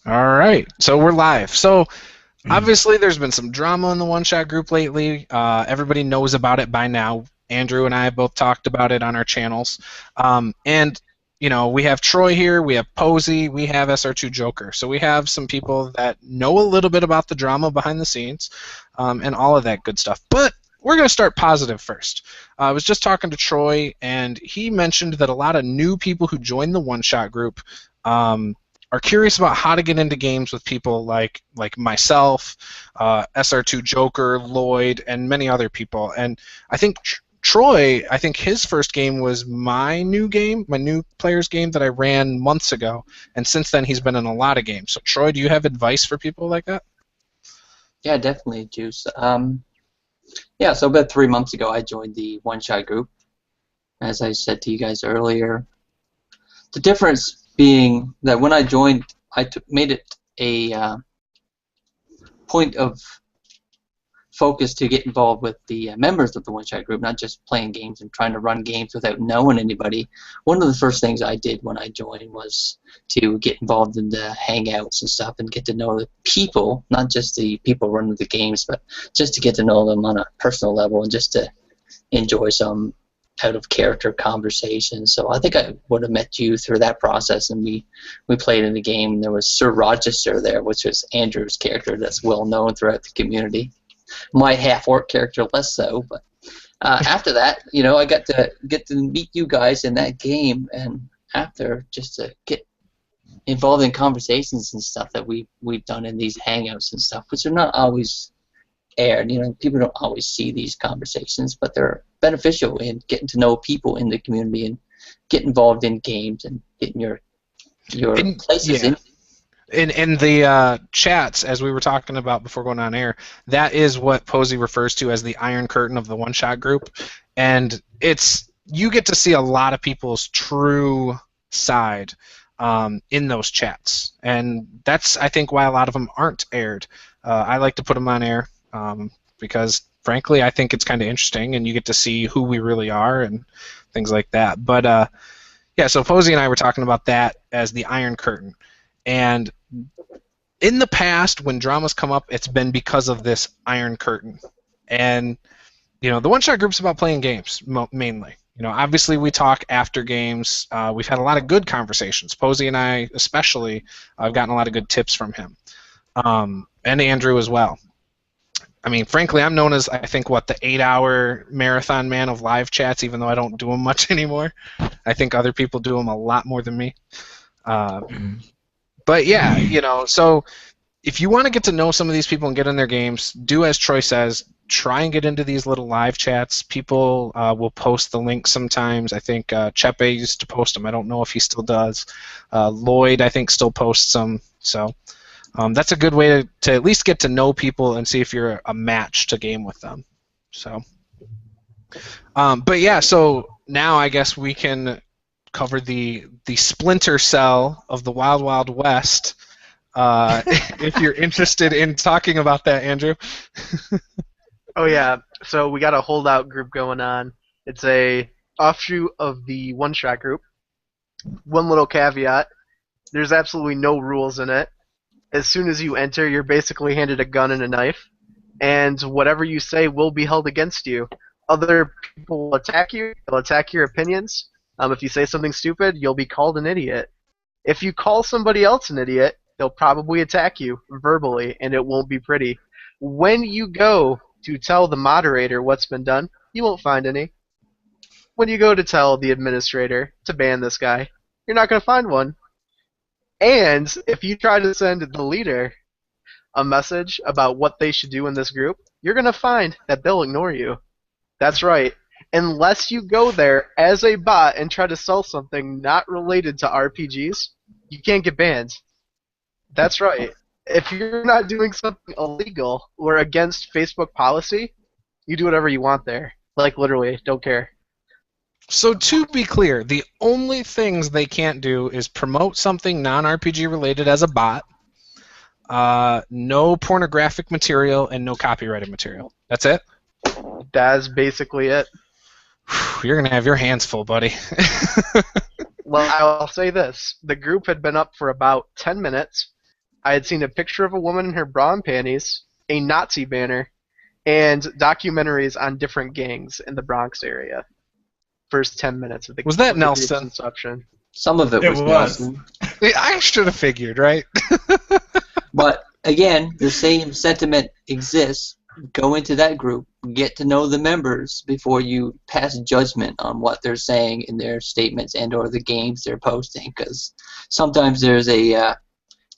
All right, so we're live. So obviously, there's been some drama in the One Shot group lately. Everybody knows about it by now. Andrew and I have both talked about it on our channels. And we have Troy here, we have Posey, we have SR2 Joker. So we have some people that know a little bit about the drama behind the scenes, and all of that good stuff. But we're going to start positive first. I was just talking to Troy, and he mentioned that a lot of new people who joined the One Shot group are curious about how to get into games with people like myself, SR2 Joker, Lloyd, and many other people. And I think Troy, I think his first game was my new player's game that I ran months ago, and since then he's been in a lot of games. So Troy, do you have advice for people like that? Yeah, definitely, Juice. Yeah, so about 3 months ago, I joined the One Shot group. As I said to you guys earlier, the difference being that when I joined, I made it a point of focus to get involved with the members of the One Shot group, not just playing games and trying to run games without knowing anybody. One of the first things I did when I joined was to get involved in the hangouts and stuff and get to know the people, not just the people running the games, but just to get to know them on a personal level and just to enjoy some out-of-character conversations. So I think I would have met you through that process, and we played in the game, and there was Sir Rochester there, which was Andrew's character that's well-known throughout the community. My half-orc character less so, but after that, I got to meet you guys in that game, and after, just to get involved in conversations and stuff that we've done in these hangouts and stuff, which are not always aired. People don't always see these conversations, but they're beneficial in getting to know people in the community and get involved in games and getting your places in. In the chats, as we were talking about before going on air, that is what Posey refers to as the Iron Curtain of the One Shot group, and you get to see a lot of people's true side in those chats, and that's, I think, why a lot of them aren't aired. I like to put them on air because, frankly, I think it's kind of interesting, and you get to see who we really are and things like that. But yeah, so Posey and I were talking about that as the Iron Curtain. And in the past, when drama's come up, it's been because of this Iron Curtain. And, the one-shot group's about playing games, mainly. Obviously we talk after games. We've had a lot of good conversations. Posey and I especially, I've gotten a lot of good tips from him. And Andrew as well. I mean, frankly, I'm known as, I think, the 8-hour marathon man of live chats, even though I don't do them much anymore. I think other people do them a lot more than me. But yeah, so if you want to get to know some of these people and get in their games, do as Troy says, try and get into these little live chats. People will post the links sometimes. I think Chepe used to post them. I don't know if he still does. Lloyd, I think, still posts them. So that's a good way to at least get to know people and see if you're a match to game with them. So, but yeah, so now I guess we can cover the Splinter Cell of the Wild Wild West. If you're interested in talking about that, Andrew. Oh yeah, so we got a holdout group going on. It's a offshoot of the One Shot group. One little caveat: there's absolutely no rules in it. As soon as you enter, you're basically handed a gun and a knife, and whatever you say will be held against you. Other people will attack you. They'll attack your opinions. If you say something stupid, you'll be called an idiot. If you call somebody else an idiot, they'll probably attack you verbally, and it won't be pretty. When you go to tell the moderator what's been done, you won't find any. When you go to tell the administrator to ban this guy, you're not going to find one. And if you try to send the leader a message about what they should do in this group, you're going to find that they'll ignore you. That's right. Unless you go there as a bot and try to sell something not related to RPGs, you can't get banned. That's right. If you're not doing something illegal or against Facebook policy, you do whatever you want there. Like, literally, don't care. So to be clear, the only things they can't do is promote something non-RPG related as a bot, no pornographic material, and no copyrighted material. That's it? That's basically it. You're going to have your hands full, buddy. Well, I'll say this. The group had been up for about 10 minutes. I had seen a picture of a woman in her bra and panties, a Nazi banner, and documentaries on different gangs in the Bronx area. First 10 minutes of the Was that of the group's Nelson? inception. Some of it It was was. Nelson. I should have figured, right? But again, the same sentiment exists. Go into that group, get to know the members before you pass judgment on what they're saying in their statements and/or the games they're posting. Because sometimes there's a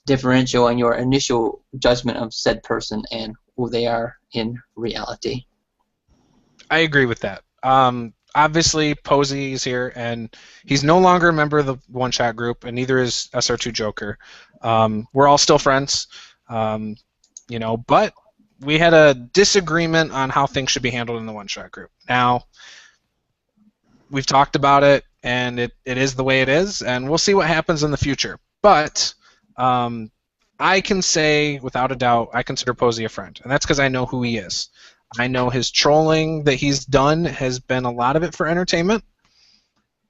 differential in your initial judgment of said person and who they are in reality. I agree with that. Obviously, Posey is here, and he's no longer a member of the One Shot group, and neither is SR2 Joker. We're all still friends, but we had a disagreement on how things should be handled in the One Shot group. Now, we've talked about it, and it is the way it is, and we'll see what happens in the future. But I can say, without a doubt, I consider Posey a friend, and that's because I know who he is. I know his trolling that he's done has been a lot of it for entertainment.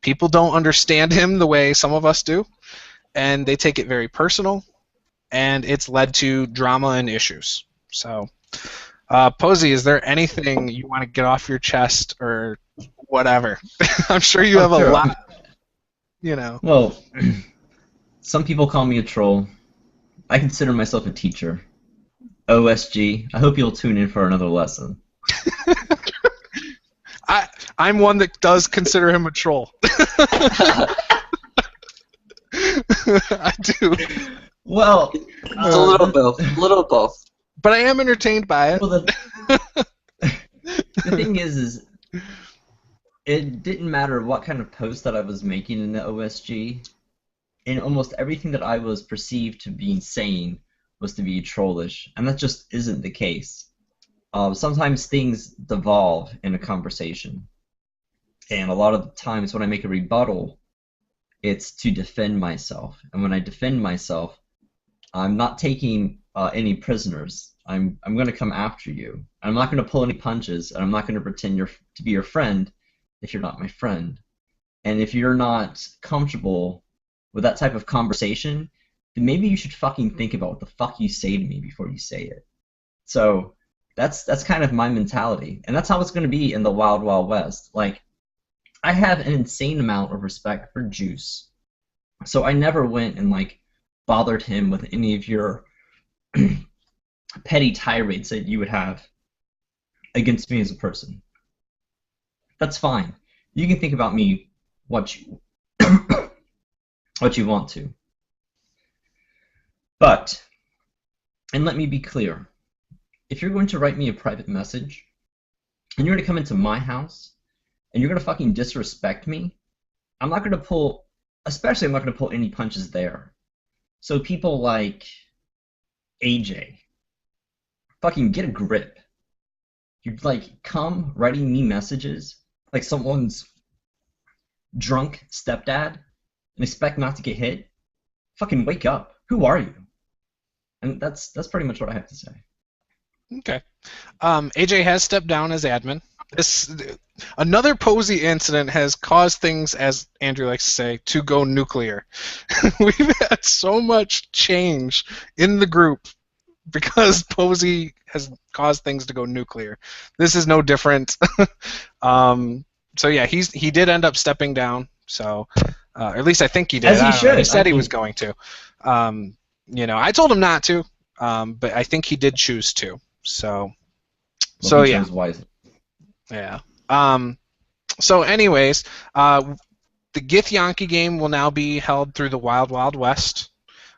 People don't understand him the way some of us do, and they take it very personal, and it's led to drama and issues. So, Posey, is there anything you want to get off your chest or whatever? I'm sure you have a lot, Well, some people call me a troll. I consider myself a teacher. OSG, I hope you'll tune in for another lesson. I'm one that does consider him a troll. I do. Well, It's a little both. But I am entertained by it. Well, the thing is it didn't matter what kind of post that I was making in the OSG. In almost everything that I was perceived to be saying was to be trollish, and that just isn't the case. Sometimes things devolve in a conversation, and a lot of the times when I make a rebuttal, it's to defend myself. And when I defend myself, I'm not taking any prisoners. I'm going to come after you. I'm not going to pull any punches, and I'm not going to pretend to be your friend if you're not my friend. And if you're not comfortable with that type of conversation, then maybe you should fucking think about what the fuck you say to me before you say it. So that's kind of my mentality, and that's how it's going to be in the Wild Wild West. Like, I have an insane amount of respect for Juice, so I never went and bothered him with any of your petty tirades that you would have against me as a person. That's fine. You can think about me what you what you want to. But, and let me be clear, if you're going to write me a private message, and you're going to come into my house, and you're going to fucking disrespect me, I'm not going to pull, especially I'm not going to pull any punches there. So people like AJ, fucking get a grip. You come writing me messages like someone's drunk stepdad and expect not to get hit. Fucking wake up. Who are you? And that's pretty much what I have to say. Okay. AJ has stepped down as admin. Another Posey incident has caused things, as Andrew likes to say, to go nuclear. We've had so much change in the group because Posey has caused things to go nuclear. This is no different. So yeah, he did end up stepping down. So, or at least I think he did. As he should. He said he was going to. I told him not to, but I think he did choose to. So He yeah. chose wisely. Yeah. So anyways, the Githyanki game will now be held through the Wild Wild West,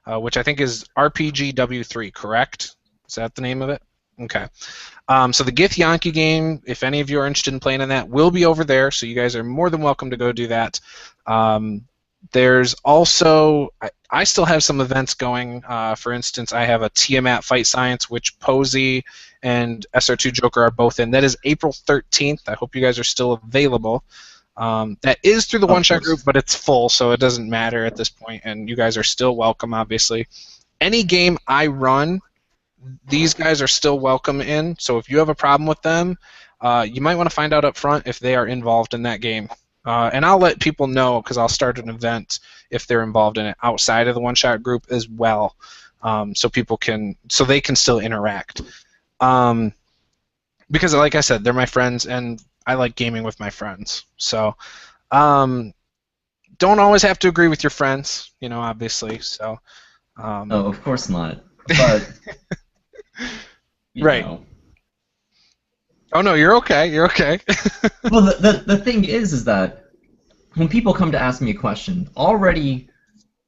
which I think is RPGW3, correct? Is that the name of it? Okay. So the Githyanki game, if any of you are interested in playing in that, will be over there, so you guys are more than welcome to go do that. There's also, I still have some events going. For instance, I have a Tiamat Fight Science, which Posey and SR2 Joker are both in. That is April 13th. I hope you guys are still available. That is through the One Shot group, but it's full, so it doesn't matter at this point, and you guys are still welcome, obviously. Any game I run, these guys are still welcome in, so if you have a problem with them, you might want to find out up front if they are involved in that game. And I'll let people know, because I'll start an event if they're involved in it outside of the One Shot group as well. so they can still interact. Because, like I said, they're my friends, and I like gaming with my friends. So, don't always have to agree with your friends, obviously. So, Oh, of course not. But right. know. Oh no, you're okay. You're okay. Well, the thing is that when people come to ask me a question, already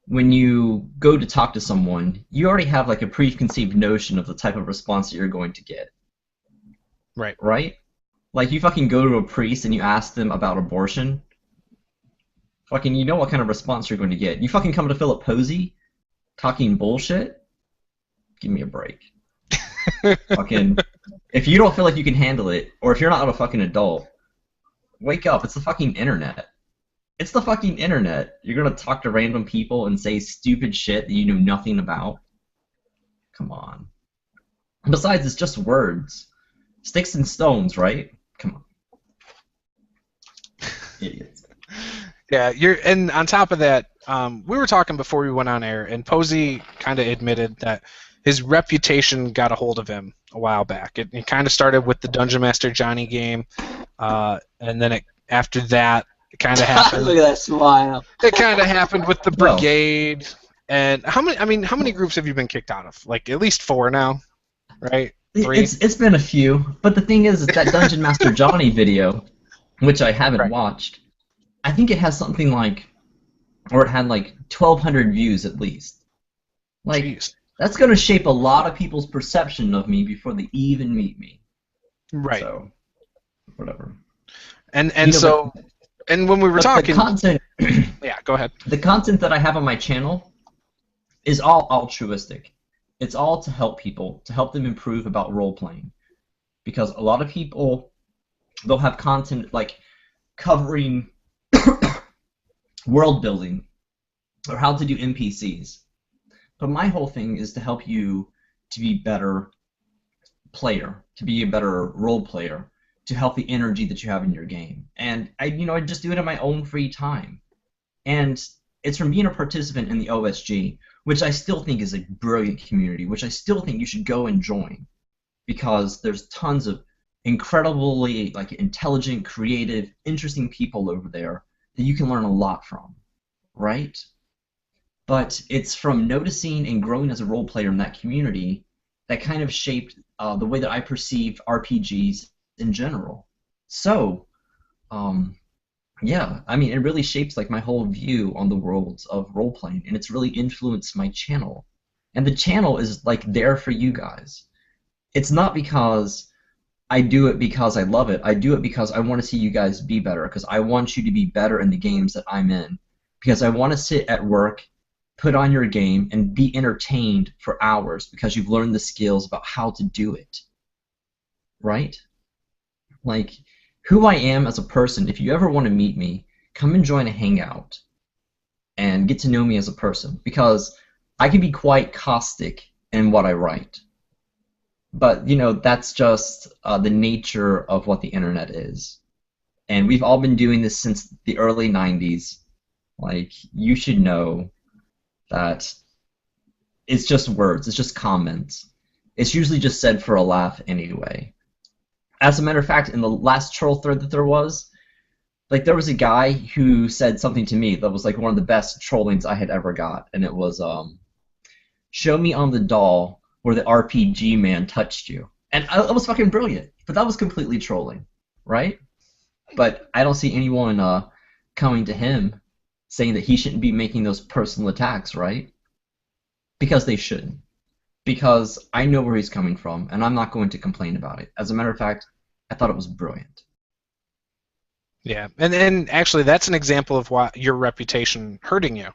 when you go to talk to someone, you already have like a preconceived notion of the type of response that you're going to get. Right. Right? Like you fucking go to a priest and you ask them about abortion. Fucking, you know what kind of response you're going to get. You fucking come to Philip Posey talking bullshit? Give me a break. Fucking, if you don't feel like you can handle it, or if you're not a fucking adult, wake up. It's the fucking internet. It's the fucking internet. You're gonna talk to random people and say stupid shit that you know nothing about? Come on. Besides, it's just words. Sticks and stones, right? Come on. Idiots. Yeah, and on top of that, we were talking before we went on air, and Posey kind of admitted that his reputation got a hold of him a while back. It kind of started with the Dungeon Master Johnny game, and then after that, it kind of happened. Look at that smile. It kind of happened with the Brigade. And how many groups have you been kicked out of? Like at least 4 now, right? 3? It's been a few, but the thing is that Dungeon Master Johnny video, which I haven't watched, I think it has something like, or it had like 1,200 views at least. Like, Jeez. That's going to shape a lot of people's perception of me before they even meet me. Right. So, whatever. And when we were talking, the content, yeah, go ahead. The content that I have on my channel is all altruistic. It's all to help people, to help them improve about role-playing. Because a lot of people, they'll have content like covering world building or how to do NPCs. But my whole thing is to help you to be a better player, to be a better role player, to help the energy that you have in your game. And I just do it in my own free time. And it's from being a participant in the OSG, which I still think is a brilliant community, which I still think you should go and join, because there's tons of incredibly intelligent, creative, interesting people over there that you can learn a lot from, right? But it's from noticing and growing as a role player in that community that kind of shaped the way that I perceive RPGs in general. So, yeah, I mean, it really shapes my whole view on the worlds of role-playing, and it's really influenced my channel. And the channel is there for you guys. It's not because I do it because I love it. I do it because I want to see you guys be better, because I want you to be better in the games that I'm in. Because I want to sit at work, put on your game, and be entertained for hours because you've learned the skills about how to do it. Right? Who I am as a person, if you ever want to meet me, come and join a hangout and get to know me as a person, because I can be quite caustic in what I write. But, that's just the nature of what the internet is. And we've all been doing this since the early 90s. You should know that it's just words, it's just comments. It's usually just said for a laugh anyway. As a matter of fact, in the last troll thread that there was a guy who said something to me that was one of the best trollings I had ever got, and it was, show me on the doll where the RPG man touched you. And it was fucking brilliant, but that was completely trolling, right? But I don't see anyone coming to him saying that he shouldn't be making those personal attacks, right? Because they shouldn't. Because I know where he's coming from, and I'm not going to complain about it. As a matter of fact, I thought it was brilliant. Yeah, and actually that's an example of why your reputation hurting you.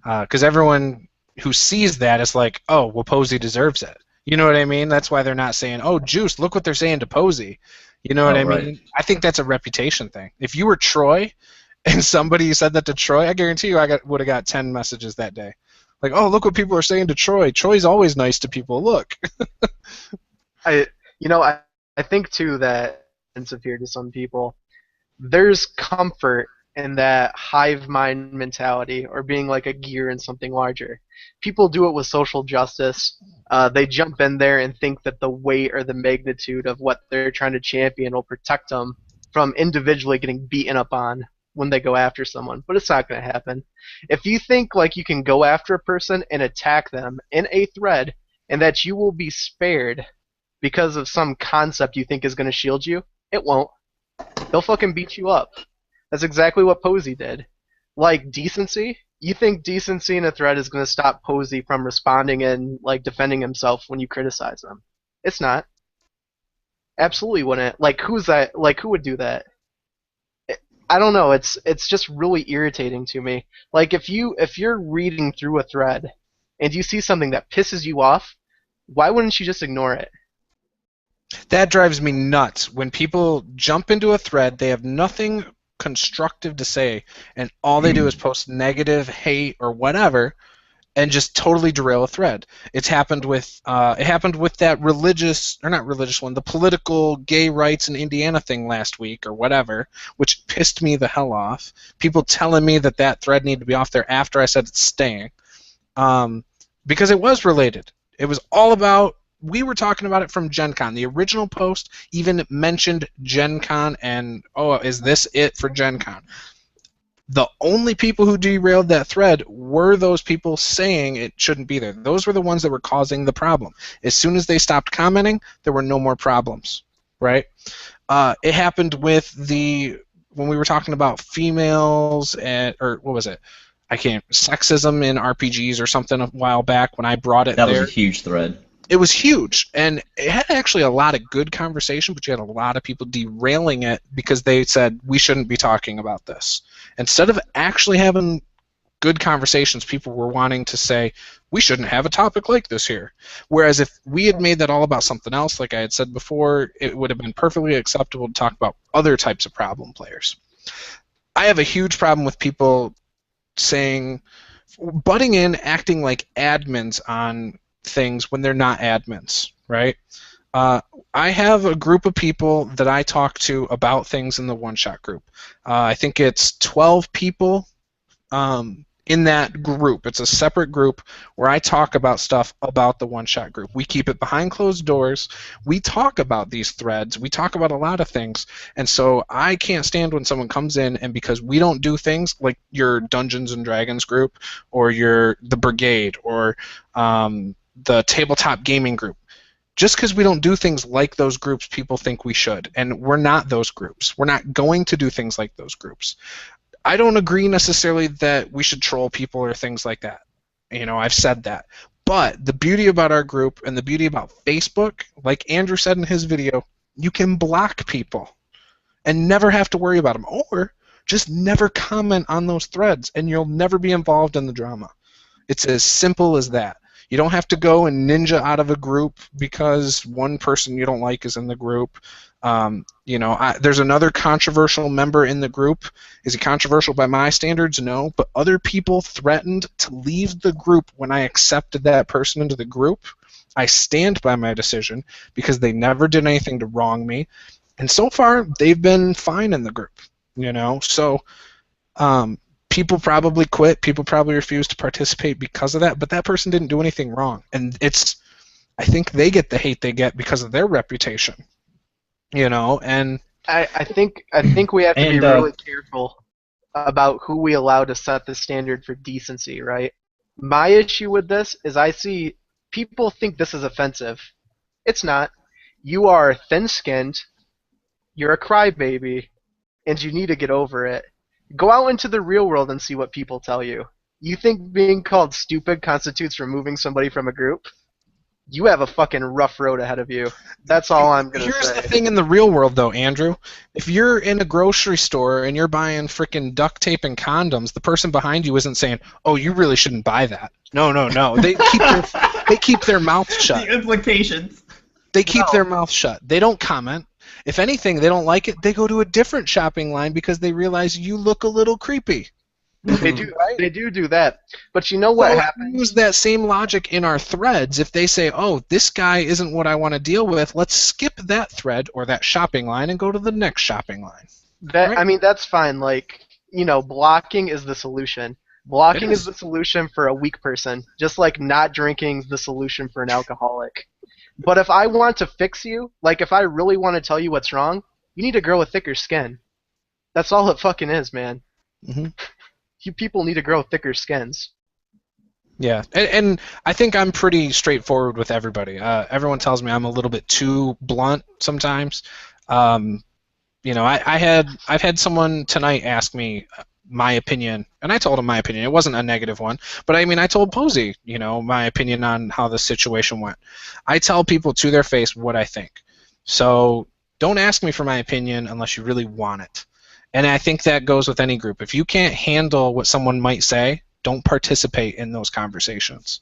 Because everyone who sees that is like, oh, well, Posey deserves it. You know what I mean? That's why they're not saying, oh, Juice, look what they're saying to Posey. You know what I mean? I think that's a reputation thing. If you were Troy and somebody said that to Troy, I guarantee you would have got 10 messages that day. Like, oh, look what people are saying to Troy. Troy's always nice to people. Look. I think too that it's appeared to some people. There's comfort and that hive mind mentality, or being like a gear in something larger. People do it with social justice. They jump in there and think that the weight or the magnitude of what they're trying to champion will protect them from individually getting beaten up on when they go after someone, but it's not going to happen. If you think like you can go after a person and attack them in a thread and that you will be spared because of some concept you think is going to shield you, it won't. They'll fucking beat you up. That's exactly what Posey did. Like decency, you think decency in a thread is going to stop Posey from responding and like defending himself when you criticize him? It's not. Absolutely wouldn't. Like who's that? Like who would do that? I don't know. It's just really irritating to me. Like if you're reading through a thread and you see something that pisses you off, why wouldn't you just ignore it? That drives me nuts. When people jump into a thread, they have nothing constructive to say, and all they do is post negative, hate, or whatever, and just totally derail a thread. It happened with that religious, or not religious one, the political gay rights in Indiana thing last week or whatever, which pissed me the hell off. People telling me that thread needed to be off there after I said it's staying, because it was related. It was all about, we were talking about it from Gen Con. The original post even mentioned Gen Con and, oh, is this it for Gen Con? The only people who derailed that thread were those people saying it shouldn't be there. Those were the ones that were causing the problem. As soon as they stopped commenting, there were no more problems, right? It happened with when we were talking about females or what was it? Sexism in RPGs or something a while back when I brought it there. That was a huge thread. It was huge, and it had actually a lot of good conversation, but you had a lot of people derailing it because they said we shouldn't be talking about this. Instead of actually having good conversations, people were wanting to say we shouldn't have a topic like this here. Whereas if we had made that all about something else, like I had said before, it would have been perfectly acceptable to talk about other types of problem players. I have a huge problem with people butting in, acting like admins on things when they're not admins, right? I have a group of people that I talk to about things in the one-shot group. I think it's 12 people in that group. It's a separate group where I talk about stuff about the one-shot group. We keep it behind closed doors. We talk about these threads. We talk about a lot of things. And so I can't stand when someone comes in and because we don't do things like your Dungeons and Dragons group or the Brigade or the tabletop gaming group. Just because we don't do things like those groups, people think we should. And we're not those groups. We're not going to do things like those groups. I don't agree necessarily that we should troll people or things like that. You know, I've said that. But the beauty about our group and the beauty about Facebook, like Andrew said in his video, you can block people and never have to worry about them. Or just never comment on those threads and you'll never be involved in the drama. It's as simple as that. You don't have to go and ninja out of a group because one person you don't like is in the group. There's another controversial member in the group. Is he controversial by my standards? No. But other people threatened to leave the group when I accepted that person into the group. I stand by my decision because they never did anything to wrong me. And so far, they've been fine in the group. So people probably quit. People probably refuse to participate because of that. But that person didn't do anything wrong. And I think they get the hate they get because of their reputation. And I think we have to be really careful about who we allow to set the standard for decency, right? My issue with this is I see people think this is offensive. It's not. You are thin-skinned, you're a crybaby, and you need to get over it. Go out into the real world and see what people tell you. You think being called stupid constitutes removing somebody from a group? You have a fucking rough road ahead of you. That's all I'm going to say. Here's the thing in the real world, though, Andrew. If you're in a grocery store and you're buying freaking duct tape and condoms, the person behind you isn't saying, oh, you really shouldn't buy that. No. They keep their mouth shut. The implications. They keep their mouth shut. They don't comment. If anything, they don't like it, they go to a different shopping line because they realize you look a little creepy. They do, right? They do that. But you know what happens? Use that same logic in our threads. If they say, oh, this guy isn't what I want to deal with, let's skip that thread or that shopping line and go to the next shopping line. Right? I mean, that's fine. Like, blocking is the solution. Blocking is the solution for a weak person, just like not drinking is the solution for an alcoholic. But if I want to fix you, like if I really want to tell you what's wrong, you need to grow a thicker skin. That's all it fucking is, man. Mm-hmm. You people need to grow thicker skins. Yeah, and I think I'm pretty straightforward with everybody. Everyone tells me I'm a little bit too blunt sometimes. I've had someone tonight ask me my opinion, and I told him my opinion. It wasn't a negative one, but I mean, I told Posey, my opinion on how the situation went. I tell people to their face what I think. So don't ask me for my opinion unless you really want it. And I think that goes with any group. If you can't handle what someone might say, don't participate in those conversations.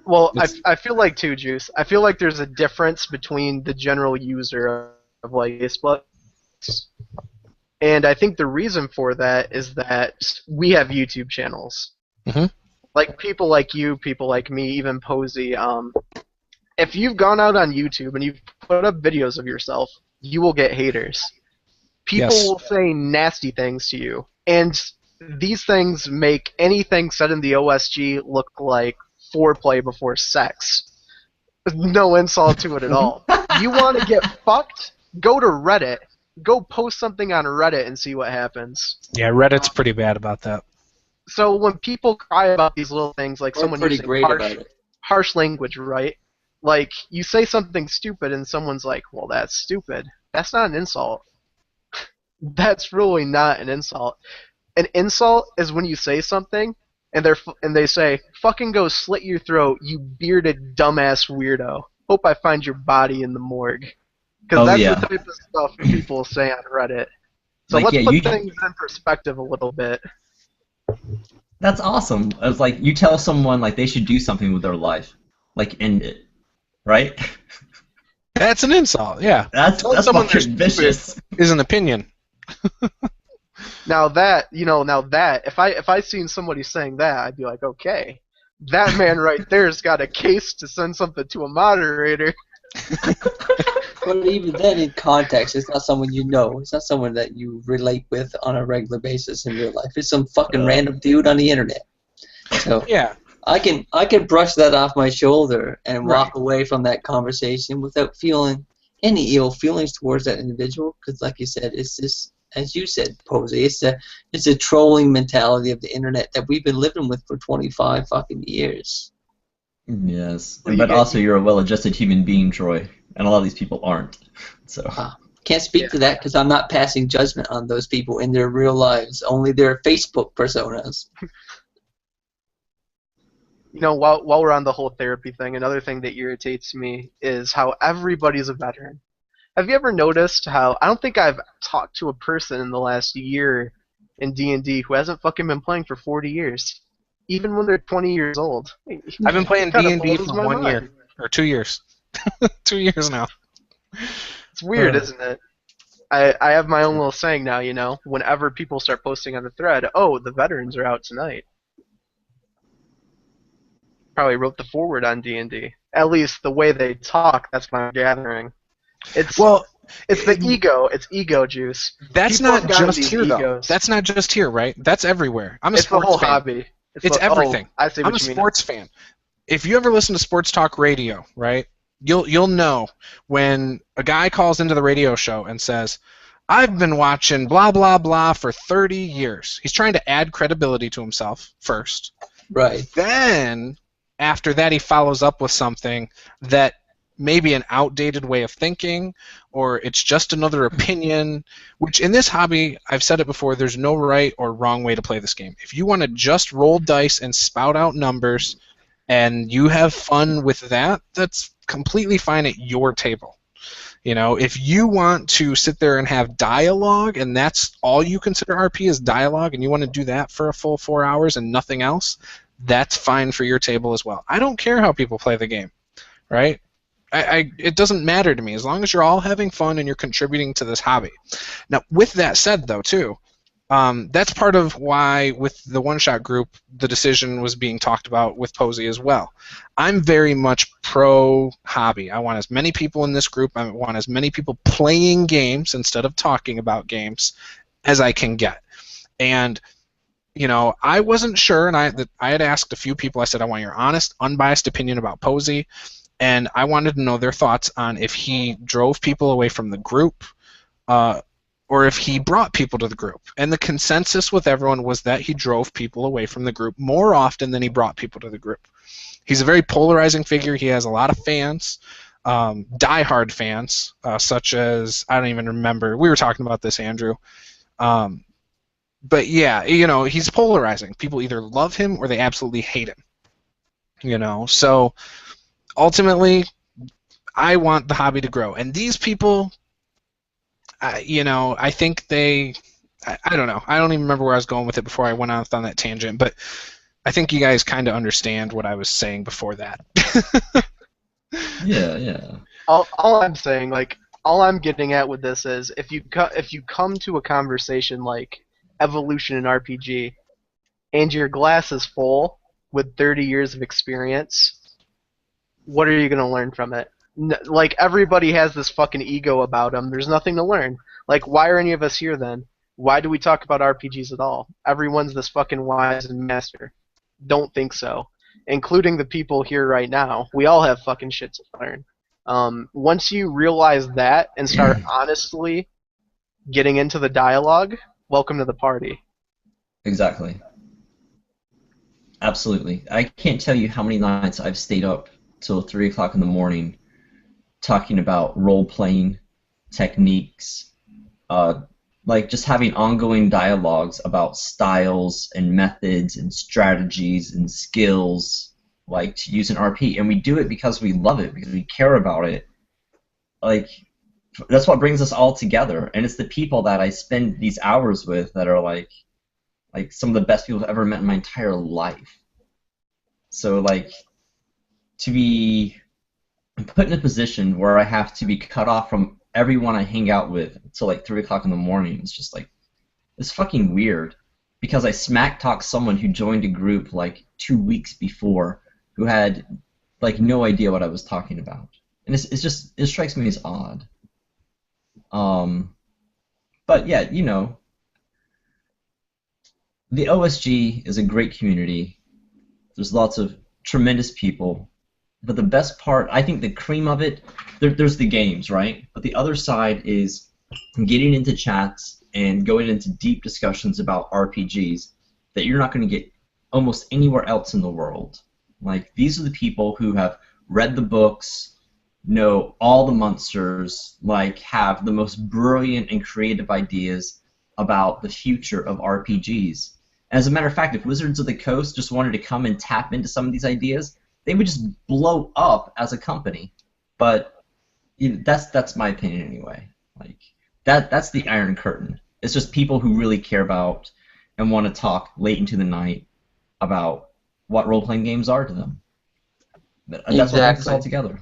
Well, I feel like too, Juice. I feel like there's a difference between the general user of like Facebook, and I think the reason for that is that we have YouTube channels. Mm-hmm. Like people like you, people like me, even Posey. If you've gone out on YouTube and you've put up videos of yourself, you will get haters. People will say nasty things to you, and these things make anything said in the OSG look like foreplay before sex. No insult to it at all. You want to get fucked? Go to Reddit. Go post something on Reddit and see what happens. Yeah, Reddit's pretty bad about that. So when people cry about these little things, like someone using harsh language, right? Like, you say something stupid and someone's like, well, that's stupid. That's not an insult. That's really not an insult. An insult is when you say something and they say, fucking go slit your throat, you bearded dumbass weirdo. Hope I find your body in the morgue. Because that's the type of stuff people say on Reddit. So let's put things in perspective a little bit. That's awesome. It's like you tell someone like they should do something with their life, like end it, right? That's an insult. Yeah. That's fucking vicious. Is an opinion. Now that if I seen somebody saying that, I'd be like, okay, that man right there's got a case to send something to a moderator. But even then, in context, it's not someone you know. It's not someone that you relate with on a regular basis in real life. It's some fucking random dude on the internet. So yeah, I can brush that off my shoulder and walk away from that conversation without feeling any ill feelings towards that individual. Because, like you said, it's just, as you said, Posey, it's a trolling mentality of the internet that we've been living with for 25 fucking years. Yes, but also you're a well-adjusted human being, Troy, and a lot of these people aren't. So can't speak to that because I'm not passing judgment on those people in their real lives, only their Facebook personas. While we're on the whole therapy thing, another thing that irritates me is how everybody's a veteran. Have you ever noticed how I don't think I've talked to a person in the last year in D&D who hasn't fucking been playing for 40 years? Even when they're 20 years old. I've been playing D&D for 1 year. Or 2 years. 2 years now. It's weird, isn't it? I have my own little saying now, whenever people start posting on the thread, oh, the veterans are out tonight. Probably wrote the forward on D&D. At least the way they talk, that's my gathering. It's the ego. It's ego juice. That's People not just here, though. That's not just here, right? That's everywhere. I'm a sports fan. It's the whole hobby. It's everything. I see what I'm a sports fan. If you ever listen to sports talk radio, right, you'll know when a guy calls into the radio show and says, I've been watching blah, blah, blah for 30 years. He's trying to add credibility to himself first. Right. Then, after that, he follows up with something that may be an outdated way of thinking, or it's just another opinion, which in this hobby, I've said it before, there's no right or wrong way to play this game. If you want to just roll dice and spout out numbers and you have fun with that, that's completely fine at your table. If you want to sit there and have dialogue and that's all you consider RP is dialogue and you want to do that for a full 4 hours and nothing else, that's fine for your table as well. I don't care how people play the game, right? It doesn't matter to me as long as you're all having fun and you're contributing to this hobby. Now, with that said, though, too, that's part of why with the one-shot group the decision was being talked about with Posey as well. I'm very much pro-hobby. I want as many people in this group. I want as many people playing games instead of talking about games as I can get. And I wasn't sure, and I had asked a few people. I said, I want your honest, unbiased opinion about Posey, and I wanted to know their thoughts on if he drove people away from the group, or if he brought people to the group. And the consensus with everyone was that he drove people away from the group more often than he brought people to the group. He's a very polarizing figure. He has a lot of fans, diehard fans, such as, I don't even remember. We were talking about this, Andrew. But yeah, he's polarizing. People either love him or they absolutely hate him. So ultimately, I want the hobby to grow. And these people, I think I don't know. I don't even remember where I was going with it before I went off on that tangent. But I think you guys kind of understand what I was saying before that. Yeah. All I'm saying, all I'm getting at with this is, if you come to a conversation like evolution in RPG, and your glass is full with 30 years of experience, what are you going to learn from it? Everybody has this fucking ego about them. There's nothing to learn. Why are any of us here then? Why do we talk about RPGs at all? Everyone's this fucking wise and master. Don't think so. Including the people here right now. We all have fucking shit to learn. Once you realize that and start honestly getting into the dialogue, welcome to the party. Exactly. Absolutely. I can't tell you how many nights I've stayed up till 3 o'clock in the morning talking about role-playing techniques, just having ongoing dialogues about styles and methods and strategies and skills, to use an RP. And we do it because we love it, because we care about it. That's what brings us all together, and it's the people that I spend these hours with that are like some of the best people I've ever met in my entire life. So to be put in a position where I have to be cut off from everyone I hang out with until 3 o'clock in the morning, it's just it's fucking weird, because I smack talk someone who joined a group 2 weeks before, who had no idea what I was talking about, and it strikes me as odd. But yeah, the OSG is a great community. There's lots of tremendous people, but the best part, I think the cream of it, there's the games, right? But the other side is getting into chats and going into deep discussions about RPGs that you're not going to get almost anywhere else in the world. These are the people who have read the books, know all the monsters, have the most brilliant and creative ideas about the future of RPGs. As a matter of fact, if Wizards of the Coast just wanted to come and tap into some of these ideas, they would just blow up as a company. But that's my opinion anyway. That's the Iron Curtain. It's just people who really care about and want to talk late into the night about what role-playing games are to them. That's what brings us all together.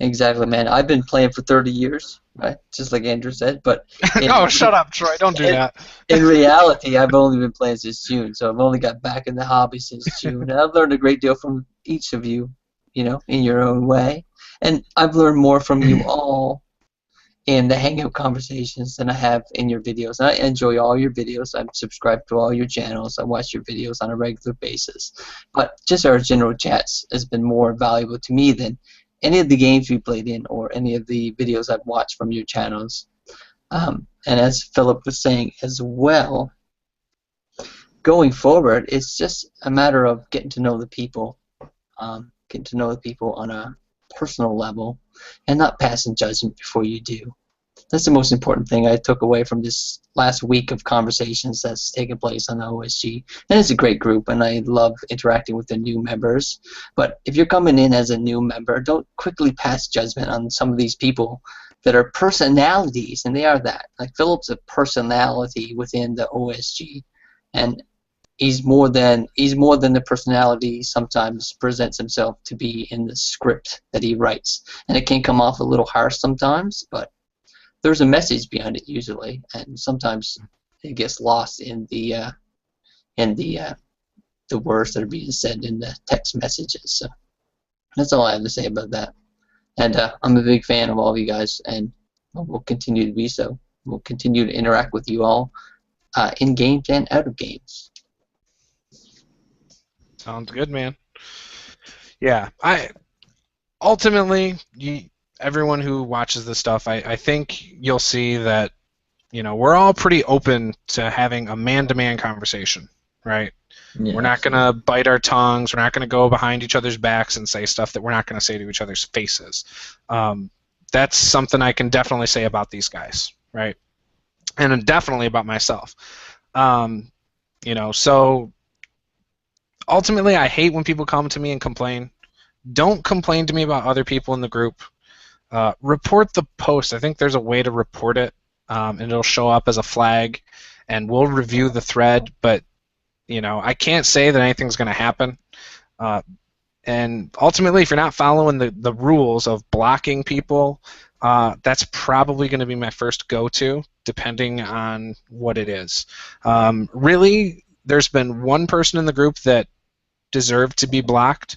Exactly, man. I've been playing for 30 years, right? Just like Andrew said, but... Oh, shut up, Troy. Don't do that. In reality, I've only been playing since June, so I've only got back in the hobby since June. And I've learned a great deal from each of you, in your own way. And I've learned more from you all in the Hangout conversations than I have in your videos. And I enjoy all your videos. I'm subscribed to all your channels. I watch your videos on a regular basis. But just our general chats has been more valuable to me than any of the games we played in or any of the videos I've watched from your channels. And as Philip was saying as well, going forward, it's just a matter of getting to know the people, on a personal level, and not passing judgment before you do. That's the most important thing I took away from this last week of conversations that's taken place on the OSG. And it's a great group, and I love interacting with the new members. But if you're coming in as a new member, don't quickly pass judgment on some of these people that are personalities, and they are that. Philip's a personality within the OSG, and he's more than the personality he sometimes presents himself to be in the script that he writes. And it can come off a little harsh sometimes, but there's a message behind it usually, and sometimes it gets lost in the words that are being said in the text messages. So that's all I have to say about that. And I'm a big fan of all of you guys, and we'll continue to be so. We'll continue to interact with you all in games and out of games. Sounds good, man. Yeah, ultimately, everyone who watches this stuff, I think you'll see that, we're all pretty open to having a man-to-man conversation, right? Yeah, We're not going to bite our tongues. We're not going to go behind each other's backs and say stuff that we're not going to say to each other's faces. That's something I can definitely say about these guys, right? And definitely about myself. So ultimately, I hate when people come to me and complain. Don't complain to me about other people in the group. Report the post. I think there's a way to report it, and it'll show up as a flag, and we'll review the thread. But I can't say that anything's going to happen. And ultimately, if you're not following the rules of blocking people, that's probably going to be my first go-to, depending on what it is. Really, there's been one person in the group that deserved to be blocked.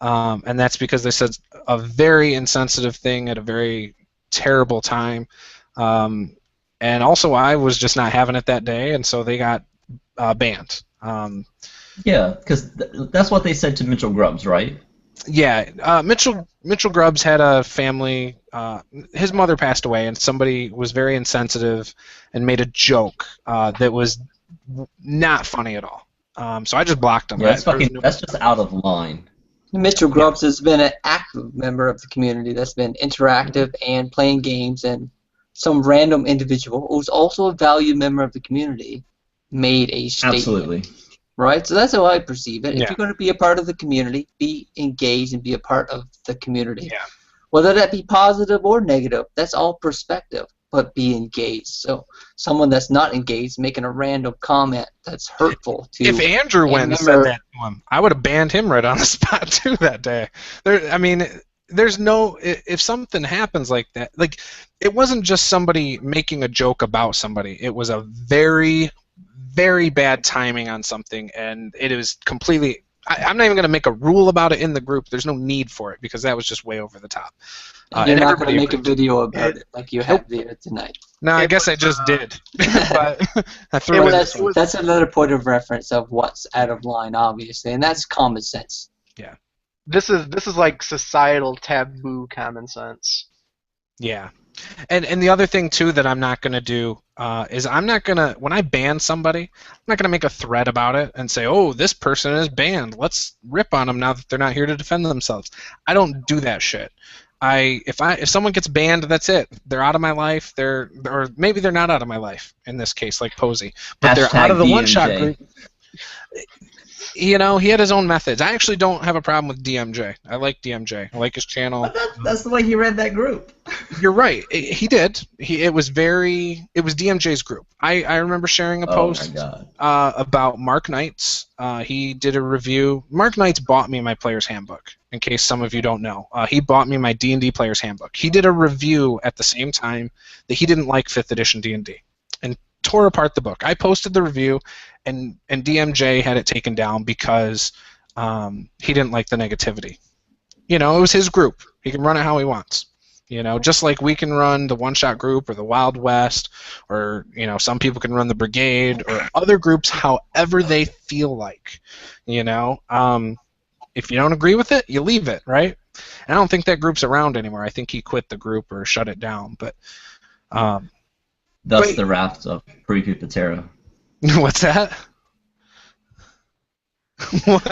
And that's because they said a very insensitive thing at a very terrible time. And also, I was just not having it that day, and so they got banned. Yeah, because that's what they said to Mitchell Grubbs, right? Yeah, Mitchell Grubbs had a family. His mother passed away, and somebody was very insensitive and made a joke that was not funny at all. So I just blocked him. Yeah, that's just out of line. Mitchell Grubbs has been an active member of the community that's been interactive and playing games, and some random individual who's also a valued member of the community made a statement. Absolutely. Right? So that's how I perceive it. Yeah. If you're going to be a part of the community, be engaged and be a part of the community. Yeah. Whether that be positive or negative, that's all perspective, but be engaged. So someone that's not engaged making a random comment that's hurtful to If Andrew went and said that to him, I would have banned him right on the spot too that day. There's no, if something happens like that, like, it wasn't just somebody making a joke about somebody. It was a very, very bad timing on something, and it was completely, I'm not even going to make a rule about it in the group. There's no need for it, because that was just way over the top. You're not going to make a video about it like you have here tonight. No, I guess I just did. But I threw it. That's another point of reference of what's out of line, obviously, and that's common sense. Yeah. This is like societal taboo common sense. Yeah. And the other thing, too, that I'm not going to do is I'm not going to, when I ban somebody, I'm not going to make a thread about it and say, oh, this person is banned. Let's rip on them now that they're not here to defend themselves. I don't do that shit. If someone gets banned, that's it. They're out of my life. Or maybe they're not out of my life in this case, like Posey, but they're out of the one-shot group. He had his own methods. I actually don't have a problem with DMJ. I like DMJ. I like his channel. That's the way he read that group. You're right. He did. It was DMJ's group. I remember sharing a post about Mark Knights. He did a review. Mark Knights bought me my player's handbook, in case some of you don't know. He bought me my D&D player's handbook. He did a review at the same time that he didn't like 5th edition D&D and tore apart the book. I posted the review, and DMJ had it taken down because he didn't like the negativity. It was his group. He can run it how he wants. Just like we can run the one-shot group or the Wild West, or some people can run the Brigade or other groups however they feel like. If you don't agree with it, you leave it, right? And I don't think that group's around anymore. I think he quit the group or shut it down. But thus the wrath of Preeti Patera. What's that? What?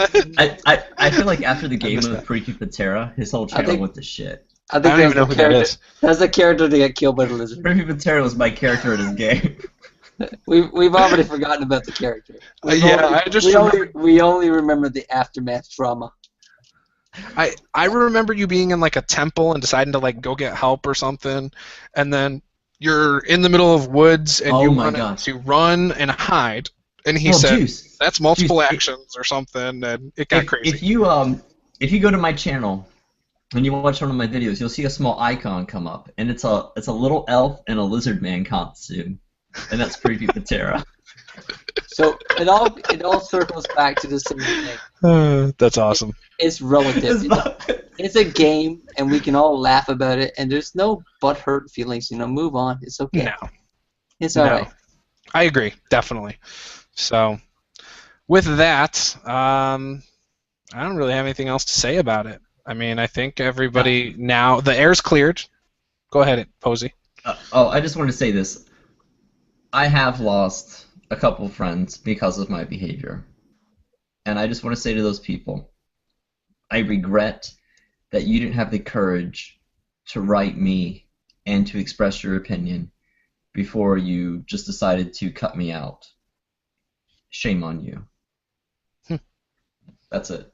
I feel like after the game of Preeti Patera, his whole channel went to shit. I don't even know who that is. That's the character that got killed by the lizard. Preeti Patera was my character in his game. We've already forgotten about the character. We only remember the aftermath trauma. I remember you being in like a temple and deciding to like go get help or something, and then you're in the middle of woods and you want to run and hide, and he said Juice. That's multiple actions or something, and it got crazy. If you go to my channel and you watch one of my videos, you'll see a small icon come up, and it's a little elf in a lizard man costume, and that's Preeti Patera. So it all circles back to the same thing. That's awesome. It's relative. It's a game, and we can all laugh about it, and there's no butthurt feelings. Move on. It's okay. No. It's all right. I agree, definitely. So, with that, I don't really have anything else to say about it. I mean, I think everybody now the air's cleared. Go ahead, Posey. I just wanted to say this. I have lost a couple friends because of my behavior. And I just want to say to those people, I regret that you didn't have the courage to write me and to express your opinion before you just decided to cut me out. Shame on you. That's it.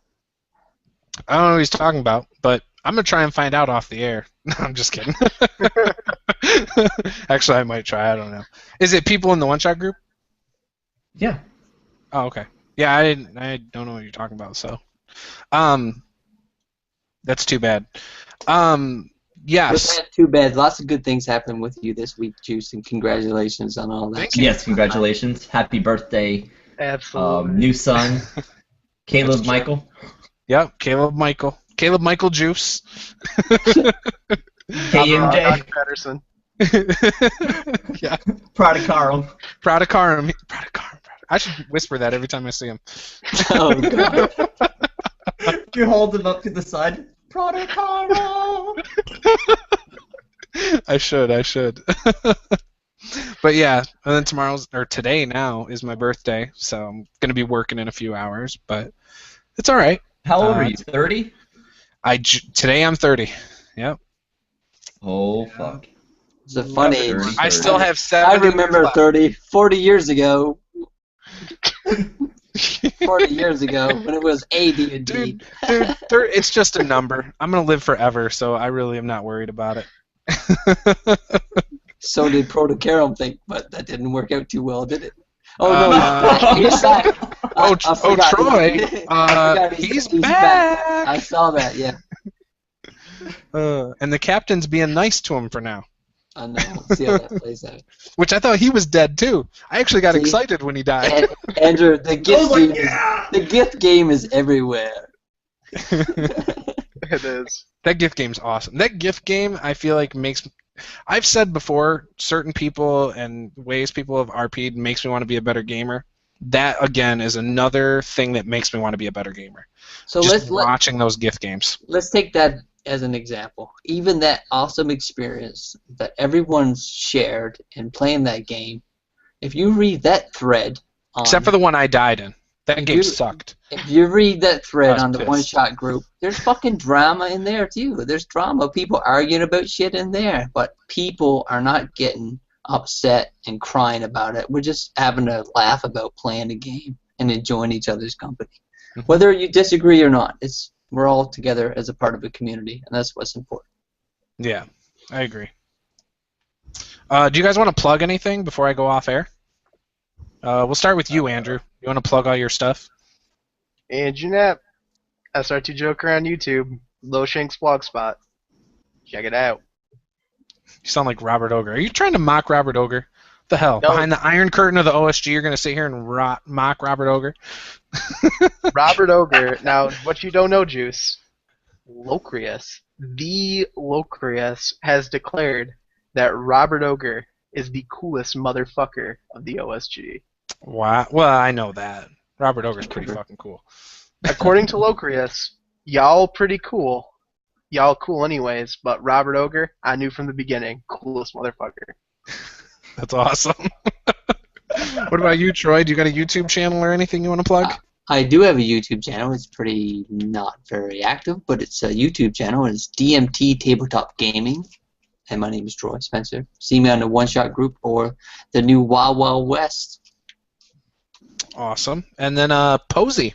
I don't know what he's talking about, but I'm going to try and find out off the air. No, I'm just kidding. Actually, I might try. I don't know. Is it people in the one-shot group? Yeah. Oh, okay. Yeah, I don't know what you're talking about, so. That's too bad. Yes. Too bad. Lots of good things happened with you this week, Juice, and congratulations on all that. Thank you. Yes, congratulations. Happy birthday. Absolutely. New son, Caleb Michael. Yep, Caleb Michael Juice. KMJ. Patterson. Yeah. Proud of Carl. Proud of Carm. I should whisper that every time I see him. Oh, God. You hold him up to the side. Proud of Carl. I should. But yeah, and then today now is my birthday, so I'm gonna be working in a few hours, but it's all right. How old are you? 30? Today I'm 30. Yep. Oh fuck. It's a funny. I still have 7. I remember 40 years ago. 40 years ago when it was AD&D. Dude, it's just a number. I'm gonna live forever, so I really am not worried about it. So did Protocarum think, but that didn't work out too well, did it? Oh no, he's back. Troy, he's back. I saw that, yeah. And the captain's being nice to him for now. I know. We'll see how that plays out. Which I thought he was dead too. I actually got excited when he died. Andrew, the gift game is everywhere. It is. That gift game's awesome. That gift game, I feel like I've said before, certain people and ways people have RP'd makes me want to be a better gamer. That, again, is another thing that makes me want to be a better gamer. So just watching those gift games. Let's take that as an example. Even that awesome experience that everyone's shared in playing that game, if you read that thread except for the one I died in. That game sucked. If you read that thread on the one-shot group, there's fucking drama in there too. There's drama. People arguing about shit in there, but people are not getting upset and crying about it. We're just having a laugh about playing a game and enjoying each other's company. Mm-hmm. Whether you disagree or not, we're all together as a part of a community, and that's what's important. Yeah, I agree. Do you guys want to plug anything before I go off air? We'll start with you, Andrew. You want to plug all your stuff? Andrew Knapp, SR2 Joker on YouTube, Low Shanks Blogspot. Check it out. You sound like Robert Ogre. Are you trying to mock Robert Ogre? What the hell? No. Behind the Iron Curtain of the OSG, you're going to sit here and mock Robert Ogre? Robert Ogre. Now, what you don't know, Juice, Locrius, the Locrius, has declared that Robert Ogre is the coolest motherfucker of the OSG. Wow. Well, I know that. Robert Ogre's pretty fucking cool. According to Locrius, y'all pretty cool. Y'all cool anyways, but Robert Ogre, I knew from the beginning, coolest motherfucker. That's awesome. What about you, Troy? Do you got a YouTube channel or anything you want to plug? I do have a YouTube channel. It's pretty not very active, but it's a YouTube channel. It's DMT Tabletop Gaming. And my name is Troy Spencer. See me on the one-shot group or the new Wild Wild West. Awesome. And then Posey.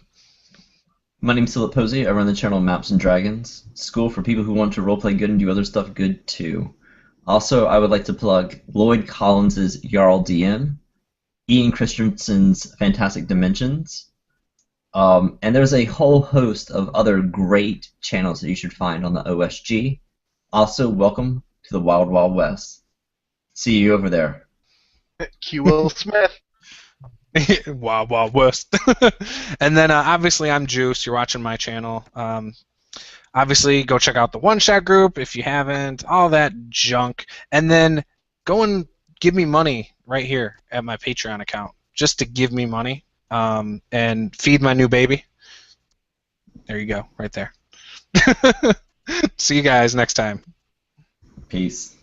My name's Philip Posey. I run the channel Maps and Dragons, school for people who want to roleplay good and do other stuff good too. Also, I would like to plug Lloyd Collins' Jarl DM, Ian Christensen's Fantastic Dimensions, and there's a whole host of other great channels that you should find on the OSG. Also, welcome to the Wild Wild West. See you over there. Q. Will Smith. Wild Wild West. And then obviously I'm Juice. You're watching my channel. Obviously go check out the One Shot group if you haven't. All that junk. And then go and give me money right here at my Patreon account just to give me money and feed my new baby. There you go, right there. See you guys next time. Peace.